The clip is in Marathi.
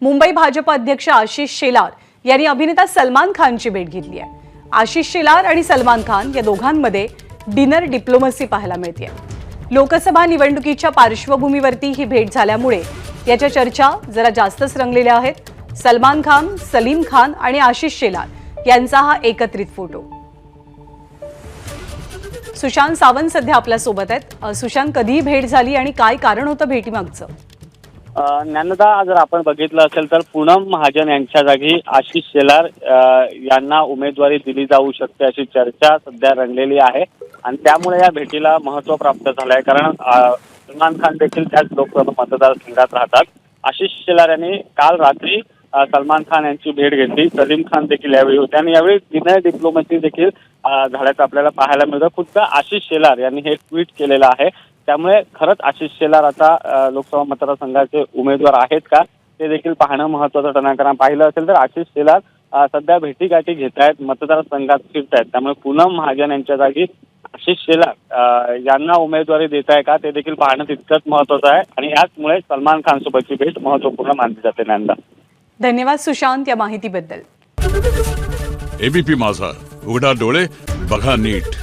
मुंबई भाजप अध्यक्ष आशिष शेलार यांनी अभिनेता सलमान खानची भेट घेतली आहे। आशिष शेलार आणि सलमान खान या दोघांमध्ये डिनर डिप्लोमसी पाहायला मिळते। लोकसभा निवडणुकीच्या पार्श्वभूमीवरती ही भेट झाल्यामुळे याच्या चर्चा जरा जास्तच रंगलेल्या आहेत। सलमान खान, सलीम खान आणि आशिष शेलार यांचा हा एकत्रित फोटो। सुशांत सावंत सध्या आपल्या सोबत आहेत। सुशांत, कधी भेट झाली आणि काय कारण होतं भेटीमागचं? ज्ञानदा, जर आपण बघितलं असेल तर पूनम महाजन यांच्या जागी आशिष शेलार यांना उमेदवारी दिली जाऊ शकते अशी चर्चा सध्या रंगलेली आहे आणि त्यामुळे या भेटीला महत्त्व प्राप्त झालं आहे। कारण सलमान खान देखील त्याच लोकसभा मतदारसंघात राहतात। आशिष शेलार यांनी काल रात्री सलमान खान यांची भेट घेतली। सलीम खान देखील यावेळी होते आणि यावेळी डिनर डिप्लोमसी देखील झाल्याचं आपल्याला पाहायला मिळतं। खुद्द आशिष शेलार यांनी हे ट्विट केलेलं आहे। त्यामुळे खरंच आशिष शेलार आता लोकसभा मतदारसंघाचे उमेदवार आहेत का ते देखील पाहणं महत्त्वाचं ठरणार। कारण पाहिलं असेल तर आशिष शेलार सध्या भेटीगाठी घेत आहेत, मतदारसंघात फिरत आहेत। त्यामुळे पूनम महाजन यांच्या जागी आशिष शेलार यांना उमेदवारी देत आहे का ते देखील पाहणं तितकंच महत्त्वाचं आहे आणि याचमुळे सलमान खान सोबतची भेट महत्त्वपूर्ण मानली जाते। ज्ञानदा, धन्यवाद सुशांत या माहितीबद्दल। एबीपी माझा, उघडा डोळे बघा नीट।